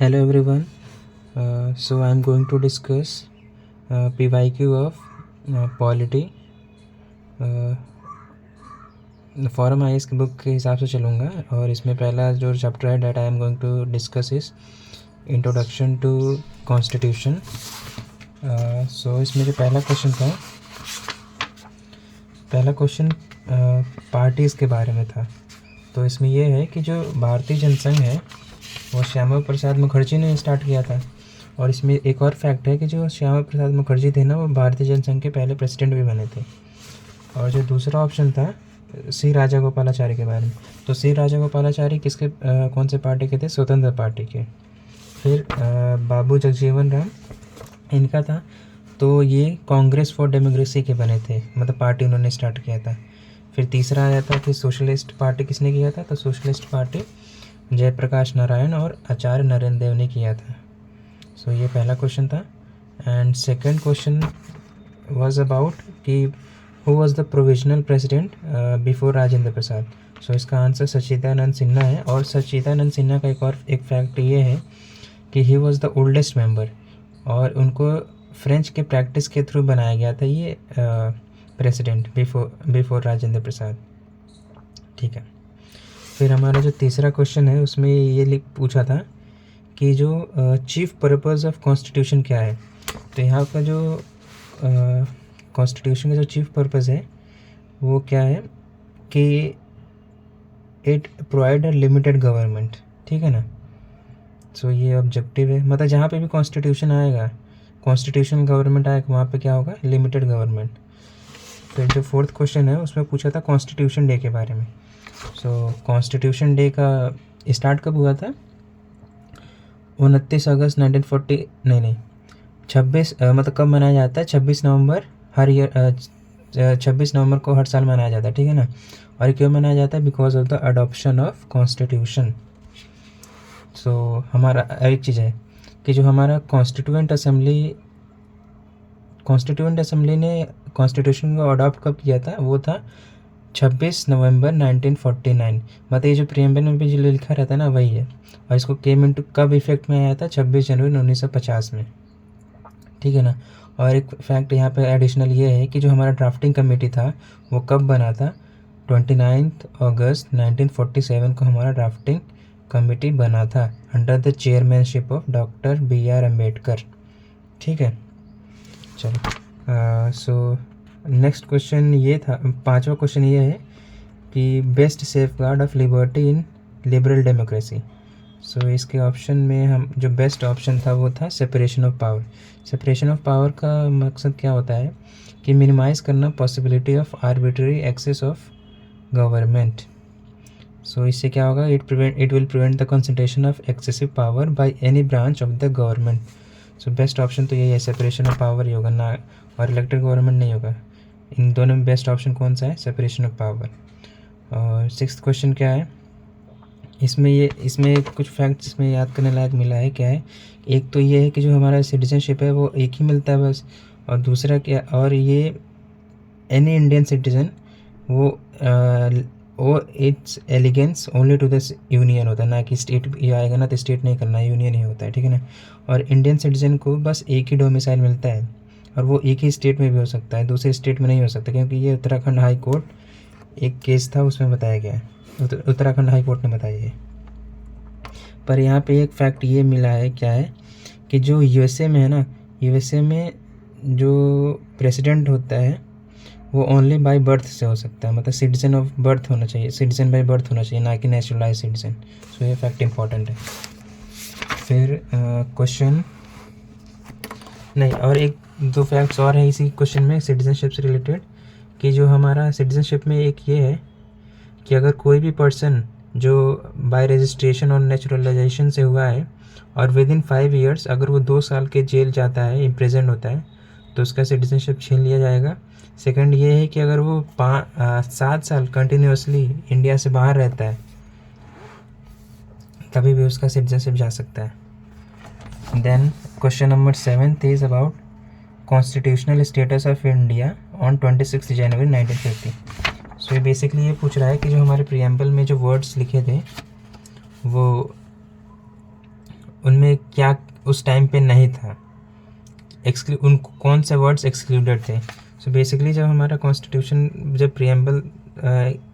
Hello everyone. So I'm going to discuss PYQ of Polity. Forum आई की book के हिसाब से चलूँगा और इसमें पहला जो चैप्टर है that I am going to discuss is introduction to constitution. So इसमें जो पहला क्वेश्चन पार्टीज़ के बारे में था। तो इसमें यह है कि जो भारतीय जनसंघ है वो श्यामा प्रसाद मुखर्जी ने स्टार्ट किया था। और इसमें एक और फैक्ट है कि जो श्यामा प्रसाद मुखर्जी थे ना, वो भारतीय जनसंघ के पहले प्रेसिडेंट भी बने थे। और जो दूसरा ऑप्शन था सी राजागोपालाचारी के बारे में, तो सी राजागोपालाचारी किसके कौन से पार्टी के थे? स्वतंत्र पार्टी के। फिर बाबू जगजीवन राम इनका था, तो ये कांग्रेस फॉर डेमोक्रेसी के बने थे, मतलब पार्टी उन्होंने स्टार्ट किया था। फिर तीसरा आया था कि सोशलिस्ट पार्टी किसने किया था? तो सोशलिस्ट पार्टी जयप्रकाश नारायण और आचार्य नरेंद्र देव ने किया था। सो ये पहला क्वेश्चन था। And second question was about कि who was the provisional president before Rajendra Prasad. So इसका आंसर सच्चिदानंद सिन्हा है। और सच्चिदानंद सिन्हा का एक फैक्ट ये है कि he was the oldest member और उनको फ्रेंच के प्रैक्टिस के थ्रू बनाया गया था ये प्रेसिडेंट बिफोर राजेंद्र प्रसाद। ठीक है। फिर हमारा जो तीसरा क्वेश्चन है उसमें ये पूछा था कि जो चीफ पर्पस ऑफ कॉन्स्टिट्यूशन क्या है। तो यहाँ का जो कॉन्स्टिट्यूशन का जो चीफ पर्पस है वो क्या है कि it provide a limited government. ठीक है ना। सो ये ऑब्जेक्टिव है, मतलब जहाँ पे भी कॉन्स्टिट्यूशन आएगा, कॉन्स्टिट्यूशनल गवर्नमेंट आएगा, वहाँ पे क्या होगा? Limited government. फिर जो फोर्थ क्वेश्चन है उसमें पूछा था कॉन्स्टिट्यूशन डे के बारे में। सो कॉन्स्टिट्यूशन डे का स्टार्ट कब हुआ था? 29 अगस्त 1940 नहीं 26 मतलब कब मनाया जाता है? 26 नवंबर हर ईयर 26 नवंबर को हर साल मनाया जाता है। ठीक है ना। और क्यों मनाया जाता है? Because of the adoption of constitution. So हमारा एक चीज़ है कि जो हमारा कॉन्स्टिट्यूएंट असेंबली ने कॉन्स्टिट्यूशन को अडॉप्ट कब किया था? वो था 26 नवंबर 1949। मतलब ये जो प्रीएम्बल में भी जो लिखा रहता है ना, वही है। और इसको केम इनटू कब इफेक्ट में आया था? 26 जनवरी 1950 में। ठीक है ना। और एक फैक्ट यहाँ पे एडिशनल ये है कि जो हमारा ड्राफ्टिंग कमेटी था वो कब बना था? 29 अगस्त 1947 को हमारा ड्राफ्टिंग कमेटी बना था under the chairmanship of doctor BR Ambedkar. ठीक है। चलो सो नेक्स्ट क्वेश्चन ये था, पांचवा क्वेश्चन ये है कि best safeguard of liberty in liberal democracy. So इसके ऑप्शन में हम जो बेस्ट ऑप्शन था वो था separation of power. Separation of power का मकसद क्या होता है कि मिनिमाइज करना possibility of arbitrary excess of government. So इससे क्या होगा? It will prevent the concentration of excessive power by any branch of the government. So best option तो यही है, सेपरेशन ऑफ पावर ही होगा ना, और इलेक्टेड गवर्नमेंट नहीं होगा। इन दोनों में बेस्ट ऑप्शन कौन सा है? Separation of power. और सिक्स्थ क्वेश्चन क्या है? इसमें कुछ फैक्ट्स इसमें याद करने लायक मिला है। क्या है? एक तो ये है कि जो हमारा सिटीजनशिप है वो एक ही मिलता है बस। और दूसरा क्या? और ये एनी इंडियन सिटीजन वो it's allegiance only to the union होता है, ना कि स्टेट ये आएगा ना तो स्टेट नहीं करना, यूनियन ही होता है। ठीक है ना। और इंडियन सिटीजन को बस एक ही डोमिसाइल मिलता है और वो एक ही स्टेट में भी हो सकता है, दूसरे स्टेट में नहीं हो सकता, क्योंकि ये उत्तराखंड हाई कोर्ट एक केस था उसमें बताया गया है, उत्तराखंड हाई कोर्ट ने बताया है। पर यहाँ पे एक फैक्ट ये मिला है, क्या है कि जो USA में है ना, USA में जो प्रेसिडेंट होता है वो ओनली बाय बर्थ से हो सकता है, मतलब सिटीजन ऑफ बर्थ होना चाहिए, सिटीजन बाय बर्थ होना चाहिए, ना कि नेचुरलाइज सिटीजन। सो ये फैक्ट इम्पॉर्टेंट है। फिर क्वेश्चन नहीं, और एक दो फैक्ट्स और है इसी क्वेश्चन में सिटीजनशिप से रिलेटेड, कि जो हमारा सिटीजनशिप में एक ये है कि अगर कोई भी पर्सन जो बाय रजिस्ट्रेशन और नेचुरलाइजेशन से हुआ है और विद इन 5 ईयर्स अगर वो 2 साल के जेल जाता है, इम्प्रिजन होता है, तो उसका सिटीजनशिप छीन लिया जाएगा। सेकंड ये है कि अगर वो 7 साल कंटिन्यूसली इंडिया से बाहर रहता है तभी भी उसका सिटीजनशिप जा सकता है। Then question number 7 is about constitutional status of India on 26 January 1950। So ये बेसिकली ये पूछ रहा है कि जो हमारे प्रीएम्बल में जो वर्ड्स लिखे थे वो उनमें क्या उस टाइम पे नहीं था, उन कौन से वर्ड्स एक्सक्लूडेड थे। सो बेसिकली जब हमारा कॉन्स्टिट्यूशन, जब प्रियम्बल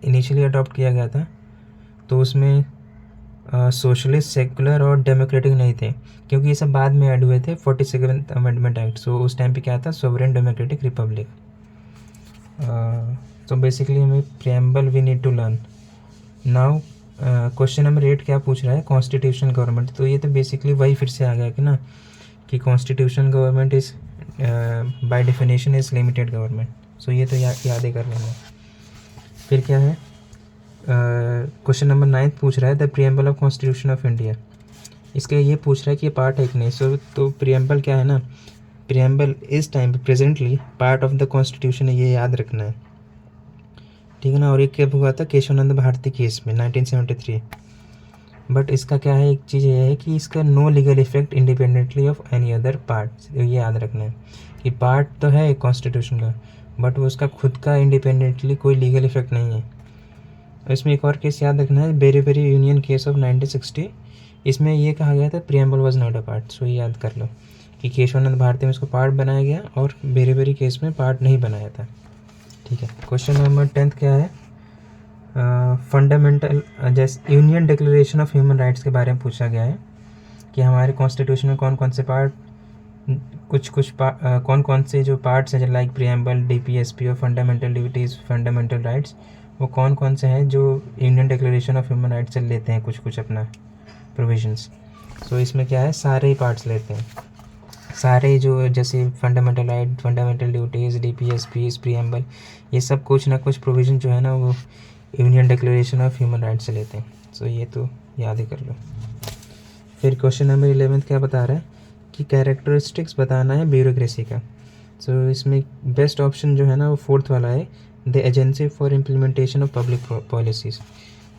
इनिशियली अडॉप्ट किया गया था, तो उसमें सोशलिस्ट, सेकुलर और डेमोक्रेटिक नहीं थे, क्योंकि ये सब बाद में ऐड हुए थे 47th अमेंडमेंट एक्ट। सो उस टाइम पे क्या था, सोवरेन डेमोक्रेटिक रिपब्लिक। तो बेसिकली हमें preamble we need to learn now. Question number 8 क्या पूछ रहा है, कॉन्स्टिट्यूशनल गवर्नमेंट। तो ये तो बेसिकली वही फिर से आ गया कि ना, कि constitutional government is by definition is limited government. So ये तो याद ही कर लेंगे। फिर क्या है, क्वेश्चन नंबर 9 पूछ रहा है the preamble of constitution of India. इसके ये पूछ रहा है कि ये पार्ट है कि नहीं। सो तो प्रियम्बल क्या है ना, प्रियम्बल इस टाइम पे presently part of the constitution है, ये याद रखना है, ठीक है ना। और एक कब हुआ था, केशवानंद भारती केस में 1973। बट इसका क्या है, एक चीज़ ये है कि इसका no legal effect independently of any other part. ये याद रखना है कि पार्ट तो है कॉन्स्टिट्यूशन का, बट वो उसका खुद का इंडिपेंडेंटली कोई लीगल इफेक्ट नहीं है। इसमें एक और केस याद रखना है, Berubari union case of 1960। इसमें ये कहा गया था preamble was not a part. So ये याद कर लो कि केशवानंद भारती में इसको पार्ट बनाया गया और बेरी बेरी केस में पार्ट नहीं बनाया था, ठीक है। क्वेश्चन नंबर 10 क्या है, फंडामेंटल जैसे union declaration of human rights के बारे में पूछा गया है कि हमारे कॉन्स्टिट्यूशन में कौन कौन से पार्ट, कौन कौन से जो पार्ट्स हैं, लाइक प्रियम्बल, डीपीएसपी और फंडामेंटल ड्यूटीज़, फंडामेंटल राइट्स, वो कौन कौन से हैं जो union declaration of human rights से लेते हैं कुछ कुछ अपना प्रोविजंस। सो इसमें क्या है, सारे ही पार्ट्स लेते हैं, सारे जो जैसे fundamental right, fundamental duties, DPSP, preamble, ये सब कुछ ना कुछ प्रोविज़न जो है ना वो union declaration of human rights से लेते हैं। सो ये तो याद ही कर लो। फिर क्वेश्चन नंबर 11 क्या बता रहा है कि कैरेक्टरिस्टिक्स बताना है ब्यूरोक्रेसी का। सो इसमें बेस्ट ऑप्शन जो है ना वो 4th वाला है, the agency for implementation of public policies.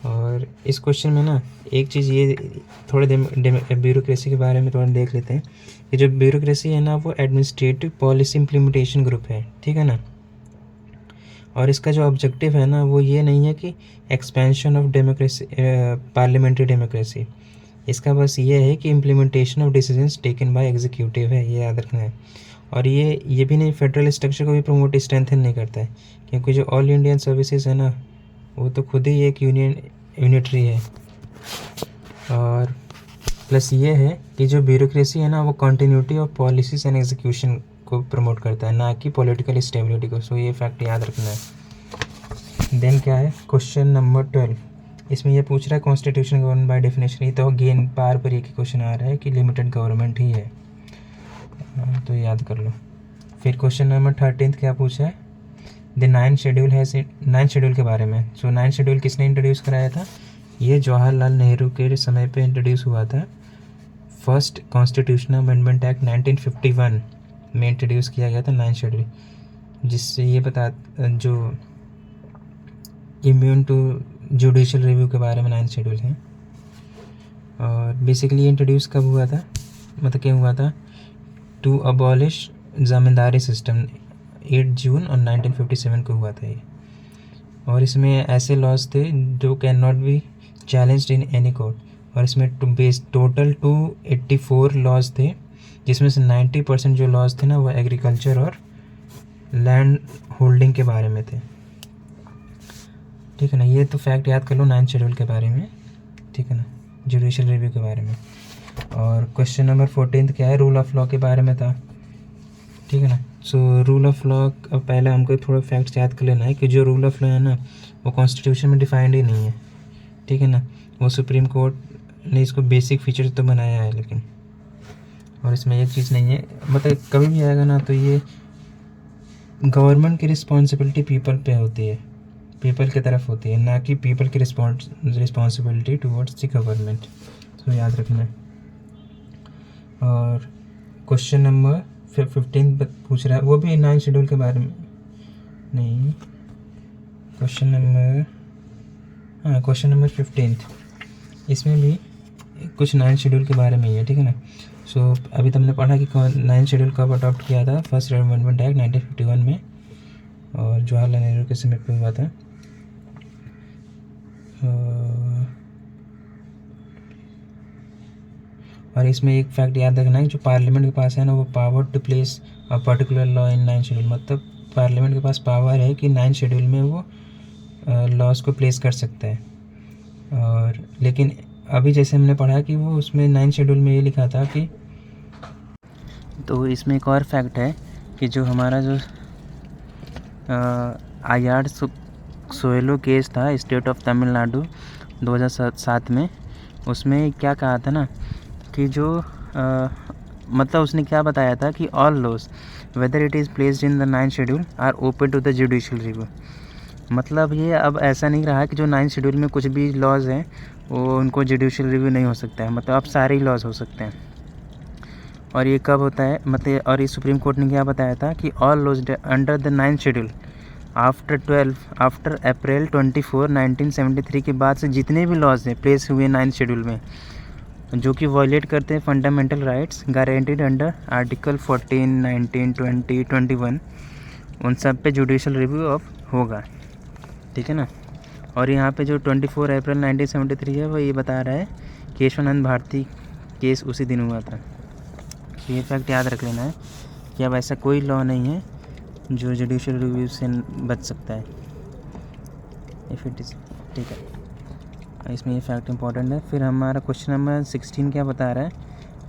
और इस क्वेश्चन में ना एक चीज़ ये थोड़े ब्यूरोक्रेसी के बारे में थोड़ा देख लेते हैं कि जो ब्यूरोक्रेसी है ना वो एडमिनिस्ट्रेटिव पॉलिसी इम्प्लीमेंटेशन ग्रुप है, ठीक है ना। और इसका जो ऑब्जेक्टिव है ना वो ये नहीं है कि expansion of democracy, parliamentary democracy. इसका बस ये है कि implementation of decisions taken by executive है, ये याद रखना है। और ये भी नहीं, फेडरल स्ट्रक्चर को भी प्रमोट स्ट्रेंथन नहीं करता है, क्योंकि जो ऑल इंडियन सर्विसेज है ना वो तो खुद ही एक यूनिटरी है। और प्लस ये है कि जो ब्यूरोक्रेसी है ना वो continuity of policies and execution को प्रमोट करता है, ना कि पॉलिटिकल स्टेबिलिटी को। सो ये फैक्ट याद रखना है। देन क्या है, क्वेश्चन नंबर 12। इसमें ये पूछ रहा है कॉन्स्टिट्यूशन गवर्नमेंट बाय डेफिनेशन। ये तो अगेन बार पर एक ही क्वेश्चन आ रहा है कि लिमिटेड गवर्नमेंट ही है, तो याद कर लो। फिर क्वेश्चन नंबर 13 क्या पूछा है, द 9th शेड्यूल है, 9th शेड्यूल के बारे में। सो 9th शेड्यूल किसने इंट्रोड्यूस कराया था, ये जवाहरलाल नेहरू के समय पे इंट्रोड्यूस हुआ था। फर्स्ट कॉन्स्टिट्यूशनल अमेंडमेंट एक्ट 1951 में इंट्रोड्यूस किया गया था 9th शेड्यूल, जिससे ये जो इम्यून टू जुडिशल रिव्यू के बारे में 9th शेड्यूल है। और बेसिकली इंट्रोड्यूस कब हुआ था, मतलब क्या हुआ था, टू अबॉलिश जमींदारी सिस्टम 8 जून और 1957 को हुआ था ये। और इसमें ऐसे लॉज थे जो can not be challenged in any court. और इसमें टोटल 284 लॉज थे, जिसमें से 90% जो लॉज थे ना वो एग्रीकल्चर और लैंड होल्डिंग के बारे में थे, ठीक है ना। ये तो फैक्ट याद कर लो 9th शेड्यूल के बारे में, ठीक है ना, जुडिशल रिव्यू के बारे में। और क्वेश्चन नंबर 14 क्या है, रूल ऑफ लॉ के बारे में था, ठीक है ना। सो रूल ऑफ लॉ, अब पहले हमको थोड़ा फैक्ट्स याद कर लेना है कि जो रूल ऑफ लॉ है ना वो कॉन्स्टिट्यूशन में डिफाइंड ही नहीं है, ठीक है ना। वो सुप्रीम कोर्ट ने इसको बेसिक फीचर तो बनाया है लेकिन, और इसमें एक चीज़ नहीं है, मतलब कभी भी आएगा ना तो ये गवर्नमेंट की रिस्पॉन्सिबिलिटी पीपल पे होती है, पीपल की तरफ होती है, ना कि पीपल की रिस्पॉन्सिबिलिटी टुवर्ड्स द गवर्नमेंट। तो याद रखना है। और क्वेश्चन नंबर 15 पूछ रहा है, वो भी 9th शेड्यूल के बारे में नहीं, क्वेश्चन नंबर 15 इसमें भी कुछ 9th शेड्यूल के बारे में ही है, ठीक है ना। सो अभी तुमने पढ़ा कि 9th शेड्यूल कब अडॉप्ट किया था, फर्स्ट अमेंडमेंट एक्ट 1951 में, और जवाहरलाल नेहरू के समय पे हुआ था। और इसमें एक फैक्ट याद रखना है, जो पार्लियामेंट के पास है ना, वो power to place a particular law in 9 schedule, मतलब पार्लियामेंट के पास पावर है कि 9 शेड्यूल में वो लॉज को प्लेस कर सकता है। और लेकिन अभी जैसे हमने पढ़ा कि वो उसमें 9 शेड्यूल में ये लिखा था कि, तो इसमें एक और फैक्ट है कि जो हमारा जो आयार सोहेलो केस था स्टेट ऑफ तमिलनाडु 2007 में, उसमें क्या कहा था ना कि जो मतलब उसने क्या बताया था कि all laws whether it is placed in the 9 schedule are open to the judicial review. मतलब ये अब ऐसा नहीं रहा कि जो 9 शेड्यूल में कुछ भी लॉज हैं वो उनको जुडिशियल रिव्यू नहीं हो सकता है, मतलब अब सारे ही लॉज हो सकते हैं। और ये कब होता है, मतलब और ये सुप्रीम कोर्ट ने क्या बताया था कि all laws under the 9 schedule after April 24 1973 के बाद से जितने भी लॉज हैं प्लेस हुए 9 शेड्यूल में जो कि वायलेट करते हैं fundamental rights guaranteed under article 14, 19, 20, 21, उन सब पे जुडिशियल रिव्यू ऑफ होगा, ठीक है ना। और यहाँ पे जो 24 अप्रैल 1973 है वो ये बता रहा है केशवानंद भारती केस उसी दिन हुआ था। ये फैक्ट याद रख लेना है कि अब ऐसा कोई लॉ नहीं है जो जुडिशियल रिव्यू से बच सकता है, इफ़ इट इज़, ठीक है। इसमें ये फैक्ट इंपॉर्टेंट है। फिर हमारा क्वेश्चन नंबर 16 क्या बता रहा है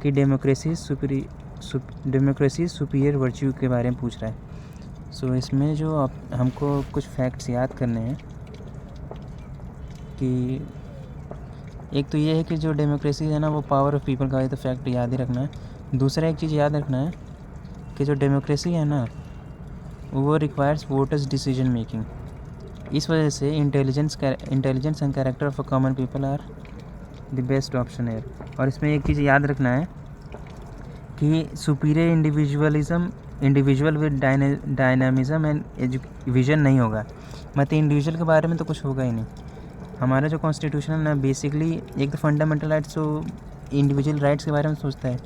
कि डेमोक्रेसी सुपीरियर वर्च्यू के बारे में पूछ रहा है। सो इसमें जो हमको कुछ फैक्ट्स याद करने हैं कि एक तो ये है कि जो डेमोक्रेसी है ना वो पावर ऑफ पीपल का है, तो फैक्ट याद ही रखना है। दूसरा एक चीज़ याद रखना है कि जो डेमोक्रेसी है ना वो रिक्वायर्स वोटर्स डिसीजन मेकिंग। इस वजह से intelligence and character of a common people are the best option है। और इसमें एक चीज़ याद रखना है कि superior individual with dynamism and vision नहीं होगा, मतलब इंडिविजुअल के बारे में तो कुछ होगा ही नहीं। हमारा जो कॉन्स्टिट्यूशन है ना बेसिकली एक तो फंडामेंटल राइट्स तो इंडिविजुअल राइट्स के बारे में सोचता है,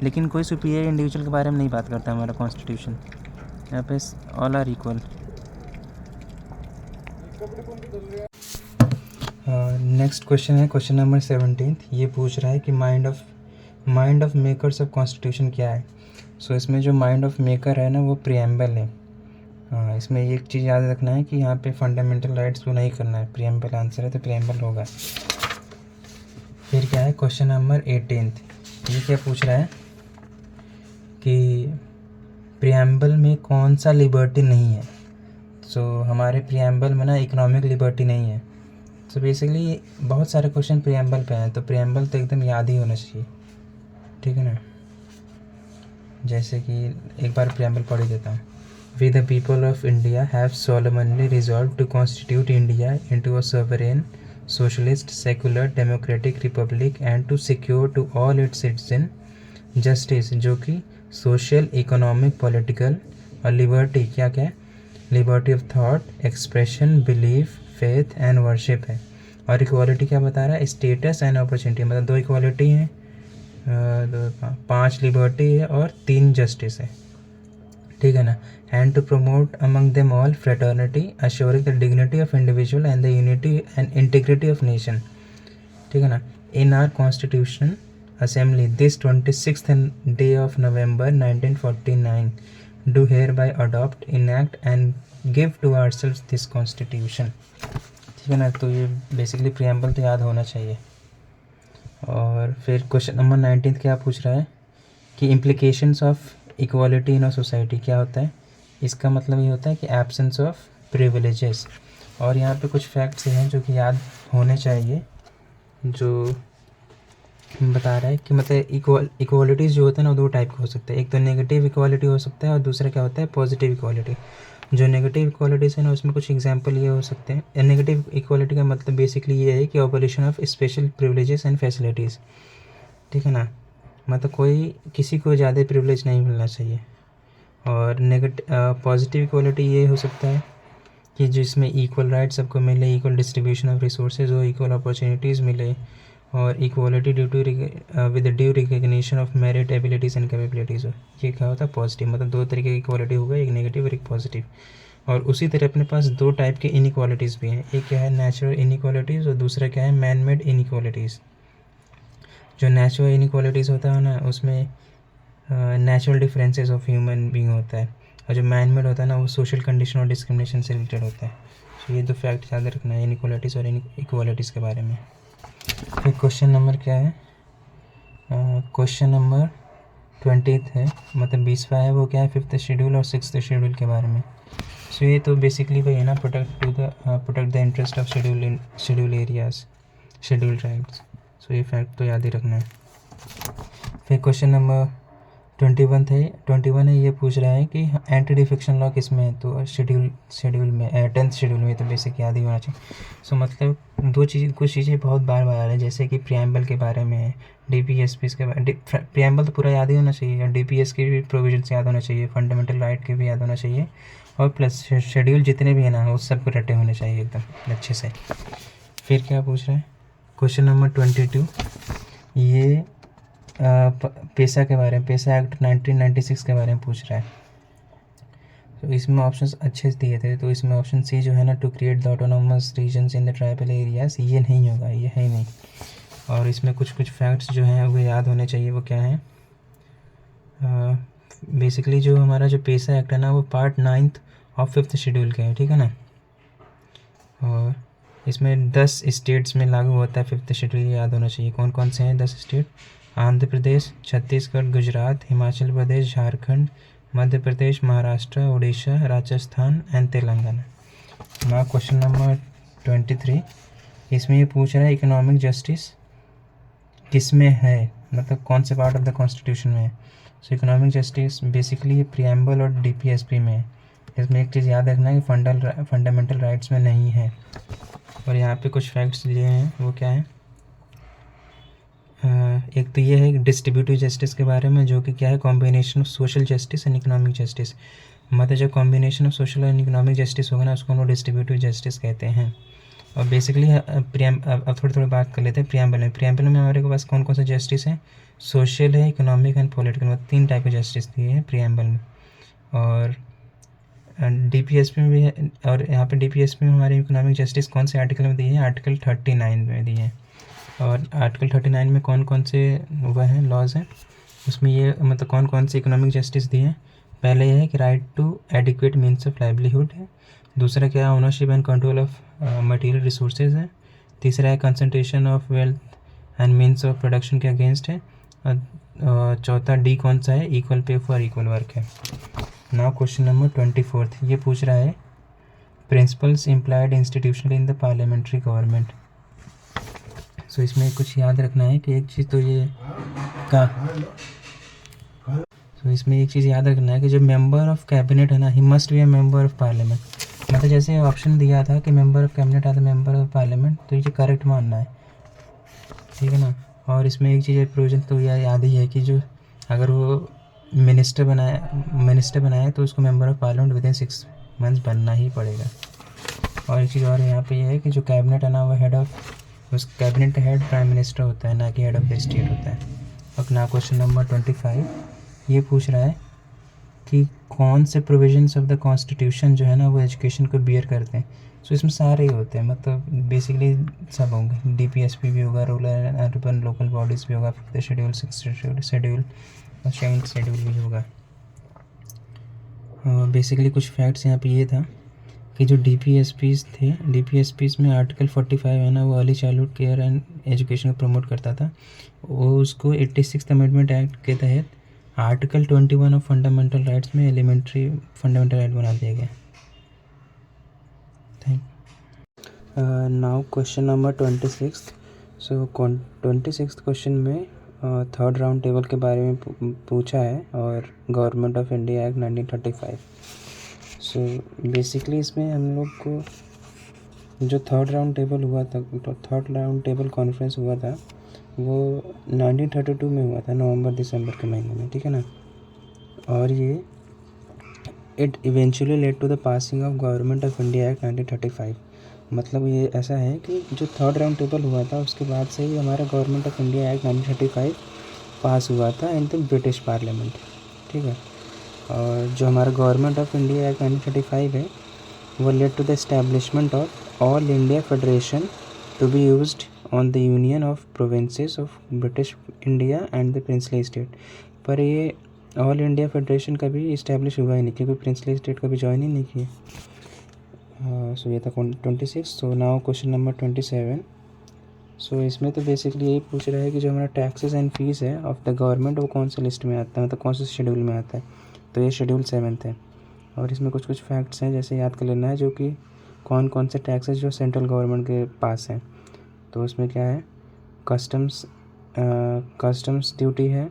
लेकिन कोई सुपीरियर इंडिविजुअल के बारे में नहीं बात करता हमारा कॉन्स्टिट्यूशन। यहाँ पे all are equal. Next question है क्वेश्चन नंबर 17। ये पूछ रहा है कि mind of makers of constitution क्या है। सो इसमें जो माइंड ऑफ मेकर है ना वो प्रियम्बल है। इसमें एक चीज़ याद रखना है कि यहाँ पे फंडामेंटल राइट्स को नहीं करना है, प्रियम्बल आंसर है तो प्रियम्बल होगा। फिर क्या है क्वेश्चन नंबर 18। ये क्या पूछ रहा है कि प्रियम्बल में कौन सा लिबर्टी नहीं है। सो हमारे प्रियम्बल में ना इकोनॉमिक लिबर्टी नहीं है। सो बेसिकली बहुत सारे क्वेश्चन प्रियम्बल पे हैं, तो प्रियम्बल तो एकदम याद ही होना चाहिए, ठीक है ना। जैसे कि एक बार प्रियम्बल पढ़ ही देता हूँ। We the people of India have solemnly resolved to constitute India into a sovereign, socialist, secular, democratic republic and to secure to all its citizens justice, जो कि social, economic, political और liberty क्या क्या है, liberty of thought, expression, belief, faith and worship है। और equality क्या बता रहा है, status and opportunity, मतलब 2 equality हैं, 5 liberty है और 3 justice है, ठीक है ना। And to promote among them all fraternity assuring the dignity of individual and the unity and integrity of nation, ठीक है ना। In our constitution assembly this 26th day of November 1949 do hereby adopt enact and give to ourselves this constitution, ठीक है ना। तो ये basically preamble तो याद होना चाहिए। और फिर क्वेश्चन नंबर 19 क्या पूछ रहा है कि implications of equality in a society क्या होता है। इसका मतलब ये होता है कि एब्सेंस ऑफ प्रिविलेजेस। और यहाँ पे कुछ फैक्ट्स हैं जो कि याद होने चाहिए, जो बता रहा है कि मतलब इक्वालिटीज़ जो होते हैं ना 2 टाइप के हो सकते हैं। एक तो नेगेटिव इक्वालिटी हो सकता है और दूसरा क्या होता है पॉजिटिव इक्वालिटी। जो नेगेटिव इक्वालिटीज़ है ना उसमें कुछ एग्जांपल ये हो सकते हैं। नेगेटिव इक्वालिटी का मतलब बेसिकली ये है कि operation of special privileges and facilities, ठीक है ना, मतलब कोई किसी को ज़्यादा प्रिविलेज नहीं मिलना चाहिए। और पॉजिटिव इक्वालिटी ये हो सकता है कि जिसमें इक्वल राइट सबको मिले, इक्वल डिस्ट्रीब्यूशन ऑफ रिसोर्सेज हो, इक्वल अपॉर्चुनिटीज़ मिले और equality with due recognition of merit abilities and capabilities हो। ये क्या होता है पॉजिटिव, मतलब 2 तरीके की इक्वालिटी होगा, एक नेगेटिव और एक पॉजिटिव। और उसी तरह अपने पास 2 टाइप के इनइक्वालिटीज़ भी हैं, एक क्या है नेचुरल इनइक्वालिटीज़ और दूसरा क्या है मैन मेड इनइक्वालिटीज़। जो नेचुरल इनइक्वालिटीज़ होता है ना, उसमें natural differences of human being होता है, और जो मैन मेड होता है ना, वो सोशल कंडीशन और डिस्क्रिमिनेशन से रिलेटेड होता है। तो ये दो फैक्ट याद रखना है इनइक्वालिटीज़ और इक्वालिटीज़ के बारे में। फिर क्वेश्चन नंबर क्या है, क्वेश्चन नंबर 20 है, मतलब 20वां है, वो क्या है, 5th शेड्यूल और 6th शेड्यूल के बारे में। सो ये तो बेसिकली वही है ना, protect the interest of schedule areas, schedule tribes. So ये फैक्ट तो याद ही रखना है। फिर क्वेश्चन नंबर 21 है, ये पूछ रहा है कि एंटी डिफेक्शन लॉ किस में है, तो शेड्यूल में 10th शेड्यूल में, तो बेसिक याद ही होना चाहिए। सो मतलब कुछ चीज़ें बहुत बार बार आ रही है, जैसे कि प्रियम्बल के बारे में है, DPSPs के बारे, प्रियम्बल तो पूरा याद ही होना चाहिए, और DPS के भी प्रोविजंस याद होना चाहिए, फंडामेंटल राइट के भी याद होना चाहिए, और प्लस शेड्यूल जितने भी है ना, वो सबको रटे होने चाहिए एकदम अच्छे से। फिर क्या पूछ रहे हैं, क्वेश्चन नंबर 22, ये पेशा के बारे में, पेशा एक्ट 1996 के बारे में पूछ रहा है। तो इसमें ऑप्शंस अच्छे से दिए थे, तो इसमें ऑप्शन सी जो है ना, to create the autonomous regions in the tribal areas, ये नहीं होगा, ये है ही नहीं। और इसमें कुछ फैक्ट्स जो हैं वो याद होने चाहिए, वो क्या है, बेसिकली जो हमारा जो पेशा एक्ट है ना, वो पार्ट 9th और 5th शेड्यूल का है, ठीक है ना, और इसमें 10 स्टेट्स में लागू होता है 5th शेड्यूल, याद होना चाहिए। कौन कौन से हैं 10 state, Andhra Pradesh, Chhattisgarh, Gujarat, Himachal Pradesh, Jharkhand, Madhya Pradesh, Maharashtra, Orissa, Rajasthan and Telangana. Now question number 23, इसमें ये पूछ रहा है इकोनॉमिक जस्टिस किस में है, मतलब कौन से पार्ट ऑफ द कॉन्स्टिट्यूशन में है। सो इकोनॉमिक जस्टिस बेसिकली प्रियम्बल और DPSP में है। इसमें एक चीज़ याद रखना है कि फंडामेंटल राइट्स में नहीं है। और यहाँ पे कुछ फैक्ट्स दिए हैं, वो क्या है, एक तो ये है डिस्ट्रीब्यूटिव जस्टिस के बारे में, जो कि क्या है, combination of social justice and economic justice. मतलब जो combination of social and economic justice होगा ना, उसको हम लोग डिस्ट्रीब्यूटिव जस्टिस कहते हैं। और बेसिकली अब थोड़ी बात कर लेते हैं प्रियम्बल में। प्रियम्बल में हमारे पास कौन कौन सा जस्टिस है, सोशल है, इकोनॉमिक एंड पॉलिटिकल, मतलब 3 टाइप के जस्टिस दिए हैं प्रियम्बल में। और DPSP में भी है, और यहाँ पे DPSP में हमारे इकोनॉमिक जस्टिस कौन से आर्टिकल में दिए हैं, आर्टिकल 39 में दिए हैं। और आर्टिकल 39 में कौन कौन से वह हैं लॉज हैं, उसमें ये मतलब कौन कौन से इकोनॉमिक जस्टिस दिए हैं। पहले ये है कि right to adequate means of livelihood है। दूसरा क्या है, ownership and control of material resources है। तीसरा है concentration of wealth and means of production के अगेंस्ट है। और चौथा D कौन सा है, equal pay for equal work है। नाउ क्वेश्चन नंबर 24, ये पूछ रहा है principles implied institutional in the parliamentary government. So इसमें कुछ याद रखना है कि एक चीज़ तो ये इसमें एक चीज़ याद रखना है कि जो मेंबर ऑफ कैबिनेट है ना, he must be a member of parliament. मतलब जैसे ऑप्शन दिया था कि member of cabinet are the member of parliament, तो ये करेक्ट मानना है, ठीक है ना। और इसमें एक चीज़ प्रोविजन तो यह याद ही है कि जो अगर वो मिनिस्टर बनाए तो उसको member of parliament with in 6 months बनना ही पड़ेगा। और एक चीज़ और यहाँ पे ये है कि जो कैबिनेट है ना, वो हेड ऑफ, उस कैबिनेट का हेड प्राइम मिनिस्टर होता है, ना कि हेड ऑफ द स्टेट होता है। और ना क्वेश्चन नंबर 25, ये पूछ रहा है कि कौन से प्रोविजंस ऑफ द कॉन्स्टिट्यूशन जो है ना, वो एजुकेशन को बियर करते हैं। सो इसमें सारे ही होते हैं, मतलब बेसिकली सब होंगे। DPSP भी होगा, rural and urban local bodies भी होगा, 5th शेड्यूल, 6th शेड्यूल और 7th शेड्यूल भी होगा। बेसिकली कुछ फैक्ट्स यहाँ पे ये था कि जो DPSPs थे, DPSPs में आर्टिकल 45 है ना, वो early childhood care and education को प्रमोट करता था। वो उसको 86th अमेंडमेंट एक्ट के तहत आर्टिकल 21 ऑफ फंडामेंटल राइट्स में एलिमेंट्री फंडामेंटल राइट बना दिया गया। Thank now question number 26। सो 26 क्वेश्चन में 3rd राउंड टेबल के बारे में पूछा है, और government of India act 1935। So basically इसमें हम लोग को जो 3rd राउंड टेबल हुआ था, तो 3rd राउंड टेबल कॉन्फ्रेंस हुआ था, वो 1932 में हुआ था, नवंबर-दिसंबर के महीने में, ठीक है ना। और ये it eventually led to the passing of government of India act 1935। मतलब ये ऐसा है कि जो 3rd राउंड टेबल हुआ था, उसके बाद से ही हमारा गवर्नमेंट ऑफ इंडिया एक्ट 1935 पास हुआ था इन द ब्रिटिश पार्लियामेंट, ठीक है। और जो हमारा गवर्नमेंट ऑफ इंडिया एक्ट 1935 है, वो led to the establishment of all India federation to be used on the union of provinces of British India and the princely state. पर ये all India federation कभी इस्टेब्लिश हुआ ही नहीं, क्योंकि princely state कभी ज्वाइन ही नहीं किए। सो ये था 26। So now question number 27। So इसमें तो बेसिकली यही पूछ रहा है कि जो हमारा टैक्सेस एंड फीस है ऑफ द गवर्नमेंट वो कौन से लिस्ट में आता है, मतलब कौन से शेड्यूल में आता है। तो ये शेड्यूल 7 है। और इसमें कुछ कुछ फैक्ट्स हैं जैसे याद कर लेना है, जो कि कौन कौन से टैक्सेस जो सेंट्रल गवर्नमेंट के पास हैं। तो उसमें क्या है, कस्टम्स ड्यूटी है,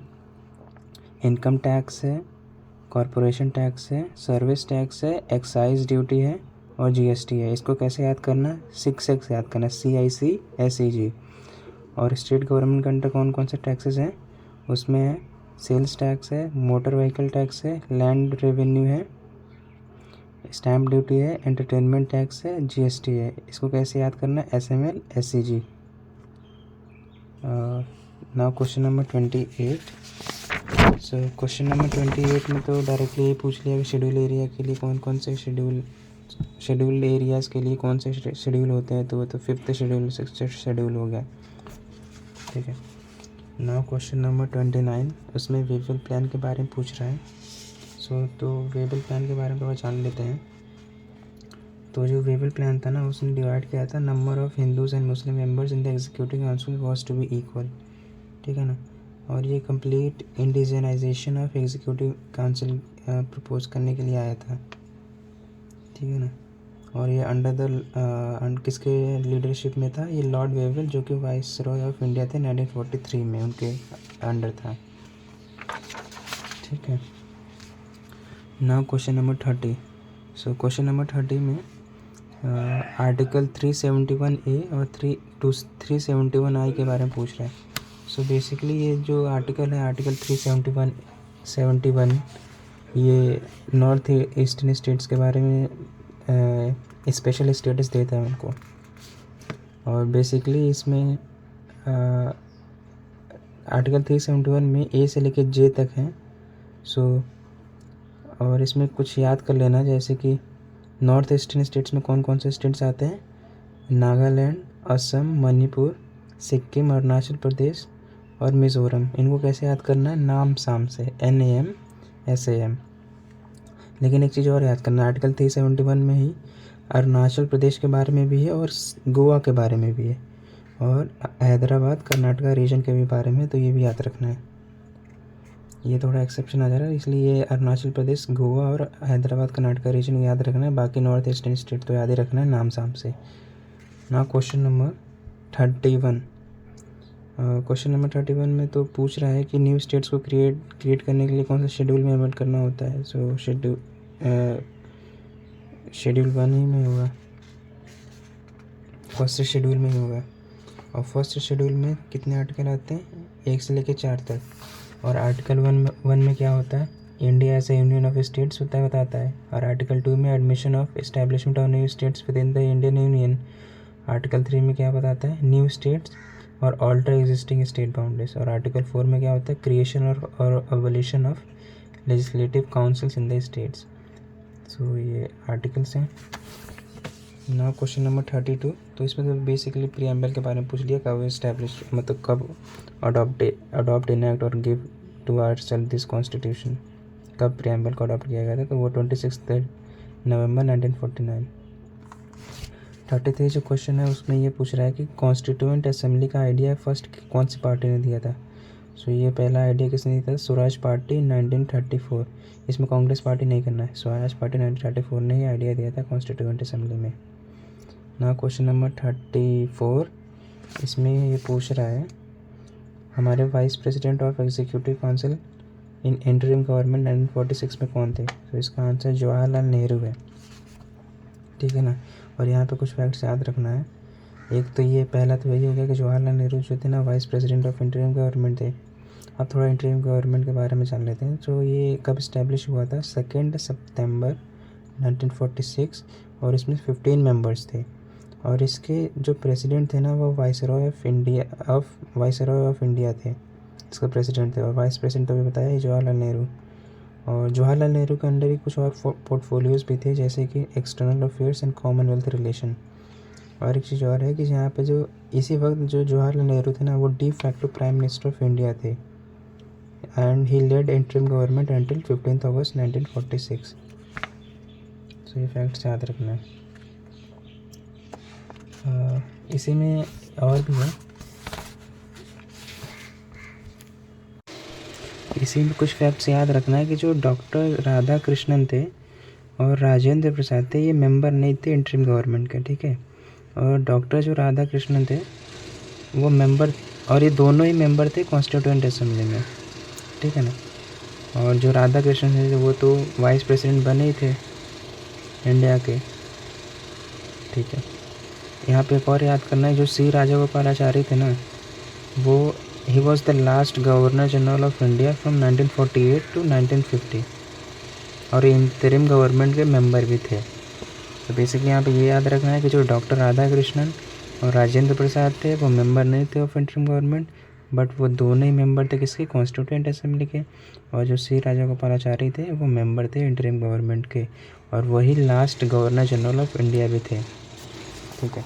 इनकम टैक्स है, कॉरपोरेशन टैक्स है, सर्विस टैक्स है, एक्साइज ड्यूटी है और जीएसटी है। इसको कैसे याद करना है, 6 याद करना है, CICSEG। और स्टेट गवर्नमेंट के अंडर कौन कौन से टैक्सेस हैं, उसमें है सेल्स टैक्स है, मोटर व्हीकल टैक्स है, लैंड रेवेन्यू है, स्टैम्प ड्यूटी है, एंटरटेनमेंट टैक्स है, जीएसटी है। इसको कैसे याद करना है, SML SCG। Now question number 28। So question number 28 में तो डायरेक्टली ये पूछ लिया कि शेड्यूल एरिया के लिए कौन कौन से शेड्यूल एरियाज़ के लिए कौन से शेड्यूल होते हैं। तो वो तो 5th शेड्यूल 6th शेड्यूल हो गया, ठीक है। नाउ क्वेश्चन नंबर 29, उसमें वेबल प्लान के बारे में पूछ रहा है। तो वेबल प्लान के बारे में थोड़ा जान लेते हैं। तो जो वेबल प्लान था ना, उसने डिवाइड किया था, number of Hindus and Muslim members in the executive council was to be equal, ठीक है ना। और ये complete indigenization of executive council propose करने के लिए आया था, ठीक है ना। और ये अंडर द किसके लीडरशिप में था, ये लॉर्ड वेवल जो कि वाइस रॉय ऑफ इंडिया थे 1943 में, उनके अंडर था, ठीक है। Now question number 30। So question number 30 में आर्टिकल 371A और 371I के बारे में पूछ रहा है। सो बेसिकली ये जो आर्टिकल है, आर्टिकल 371 ये नॉर्थ ईस्टर्न स्टेट्स के बारे में स्पेशल स्टेटस देता है उनको। और बेसिकली इसमें आर्टिकल 371 में A से लेकर J तक है। सो और इसमें कुछ याद कर लेना, जैसे कि नॉर्थ ईस्टर्न स्टेट्स में कौन कौन से स्टेट्स आते हैं, नागालैंड, असम, मणिपुर, सिक्किम, अरुणाचल प्रदेश और मिज़ोरम। इनको कैसे याद करना है, नाम साम से, NAM SAM। लेकिन एक चीज़ और याद करना, आर्टिकल 371 में ही अरुणाचल प्रदेश के बारे में भी है और गोवा के बारे में भी है, और हैदराबाद कर्नाटका रीजन के भी बारे में, तो ये भी याद रखना है। ये थोड़ा एक्सेप्शन आ जा रहा है, इसलिए ये अरुणाचल प्रदेश, गोवा और हैदराबाद कर्नाटका रीजन याद रखना है। बाकी नॉर्थ ईस्टर्न स्टेट तो याद ही रखना है नाम साम से। ना क्वेश्चन नंबर 31। क्वेश्चन नंबर 31 में तो पूछ रहा है कि न्यू स्टेट्स को क्रिएट करने के लिए कौन सा शेड्यूल में अमेंड करना होता है। सो शेड्यूल 1 ही में होगा, फर्स्ट शेड्यूल में ही होगा। और फर्स्ट शेड्यूल में कितने आर्टिकल आते हैं, 1 से लेकर 4 तक। और आर्टिकल 1 में क्या होता है, India as a union of states होता है, बताता है। और आर्टिकल 2 में admission of establishment of new states within the Indian union. Article 3 में क्या बताता है, न्यू स्टेट्स और ऑल्टर एग्जिस्टिंग स्टेट बाउंड्रीज। और आर्टिकल 4 में क्या होता है, क्रिएशन और abolition of legislative councils in the states. So ये आर्टिकल्स हैं। Now question number 32। तो इसमें तो बेसिकली प्रीएम्बल के बारे में पूछ लिया, कब इस्टेब्लिश, मतलब कब अडॉप्ट इनैक्ट और give to ourself this constitution, कब प्रीएम्बल को अडॉप्ट किया गया था। तो वो 26 नवंबर 1949। 33 जो क्वेश्चन है उसमें ये पूछ रहा है कि कॉन्स्टिट्यूएंट असेंबली का आइडिया फर्स्ट कौन सी पार्टी ने दिया था। सो ये पहला आइडिया किसने दिया था, स्वराज पार्टी 1934। इसमें कांग्रेस पार्टी नहीं करना है, स्वराज पार्टी 1934 ने ही आइडिया दिया था कॉन्स्टिट्यूएंट असेंबली में। ना क्वेश्चन नंबर 34। इसमें ये पूछ रहा है हमारे vice president of executive council in interim government 1946 में कौन थे। तो इसका आंसर जवाहरलाल नेहरू है, ठीक है ना। और यहाँ पे कुछ फैक्ट्स याद रखना है। एक तो ये पहला तो वही हो गया कि जवाहरलाल नेहरू जो थे ना vice president of interim government थे। अब थोड़ा इंटरिम गवर्नमेंट के बारे में जान लेते हैं। तो ये कब इस्टेब्लिश हुआ था, 2 सितंबर 1946। और इसमें 15 मेंबर्स थे। और इसके जो प्रेसिडेंट थे ना वो वाइसरॉय ऑफ इंडिया थे, इसका प्रेसिडेंट थे। और वाइस प्रेसिडेंट तो भी बताया जवाहरलाल नेहरू। और जवाहरलाल नेहरू के अंडर ही कुछ और पोर्टफोलियोज़ भी थे, जैसे कि external affairs and Commonwealth relation. और एक चीज़ और है कि यहाँ पे जो इसी वक्त जो जवाहरलाल नेहरू थे ना, वो de facto prime minister of India थे and he led interim government until 15 August 1946। तो ये फैक्ट्स याद रखना है। इसी में और भी है, इसी में कुछ फैक्ट्स याद रखना है कि जो डॉक्टर राधा कृष्णन थे और राजेंद्र प्रसाद थे, ये मेंबर नहीं थे इंटरिम गवर्नमेंट के, ठीक है। और डॉक्टर जो राधा कृष्णन थे वो मेंबर, और ये दोनों ही मेंबर थे कॉन्स्टिट्यूएंट असेंबली में, ठीक है ना। और जो राधा कृष्णन थे वो तो वाइस प्रेसिडेंट बने ही थे इंडिया के, ठीक है। यहाँ पे एक और याद करना है, जो सी राजागोपालाचारी थे ना, वो he was the last governor general of India from 1948 to 1950 और इंटरिम गवर्नमेंट के मेंबर भी थे। तो बेसिकली यहाँ पे ये याद रखना है कि जो डॉक्टर राधा कृष्णन और राजेंद्र प्रसाद थे वो मेंबर नहीं थे ऑफ इंटरिम गवर्नमेंट, बट वो दोनों ही मेंबर थे किसके, कॉन्स्टिट्यूएंट असेंबली के। और जो सी राजागोपालाचारी थे वो मेंबर थे इंटरिम गवर्नमेंट के, और वही last governor general of India भी थे, ठीक है।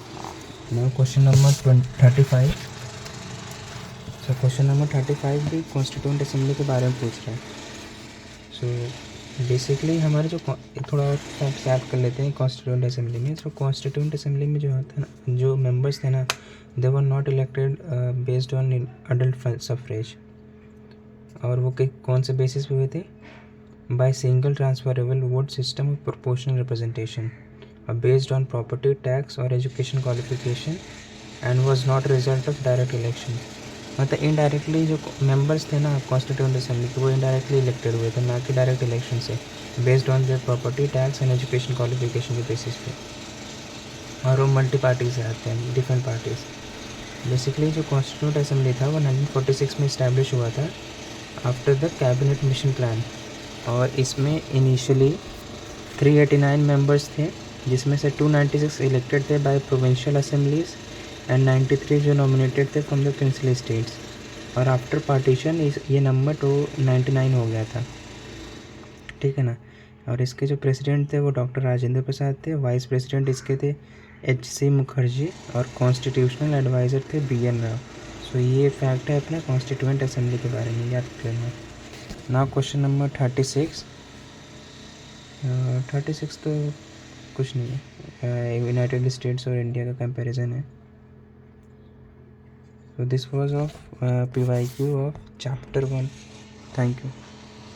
Now question number 35। So question number 35 भी कॉन्स्टिट्यूएंट असेंबली के बारे में पूछ रहा है। सो बेसिकली हमारे जो थोड़ा और फैक्ट्स याद कर लेते हैं कॉन्स्टिट्यूएंट असेंबली में। सो कॉन्स्टिट्यूएंट असेंबली में जो होता है ना, जो मेंबर्स थे ना, they were not elected based on adult suffrage. और वो कौन से बेसिस पे हुए थे, by single transferable vote system of proportional representation और बेस्ड ऑन प्रॉपर्टी टैक्स और education qualification and was not result of direct election. मतलब इनडायरेक्टली जो मेंबर्स थे ना कॉन्स्टिट्यूएंट असेंबली के, वो इनडायरेक्टली इलेक्टेड हुए थे, ना कि डायरेक्ट इलेक्शन से, based on their property tax and education qualification के बेसिस पे। और वो मल्टी पार्टी से आते हैं, डिफरेंट पार्टीज। बेसिकली जो कॉन्स्टिट्यूएंट असेंबली था वो 1946 में इस्टेब्लिश हुआ था after the cabinet mission plan. और इसमें इनिशियली 389 मेंबर्स थे, जिसमें से 296 इलेक्टेड थे बाय प्रोविंशियल असेंबलीज एंड 93 जो नॉमिनेटेड थे फ्रॉम द प्रिंसली स्टेट्स। और आफ्टर पार्टीशन ये नंबर 99 हो गया था, ठीक है ना। और इसके जो प्रेसिडेंट थे वो डॉक्टर राजेंद्र प्रसाद थे, वाइस प्रेसिडेंट इसके थे HC मुखर्जी, और कॉन्स्टिट्यूशनल एडवाइज़र थे BN राव। सो ये फैक्ट है अपने कॉन्स्टिट्यूएंट असेंबली के बारे में, याद कर लेना। Now question number 36। 36 तो कुछ नहीं है, यूनाइटेड स्टेट्स और इंडिया का कंपैरिजन है। So this was of PYQ of chapter 1. Thank you.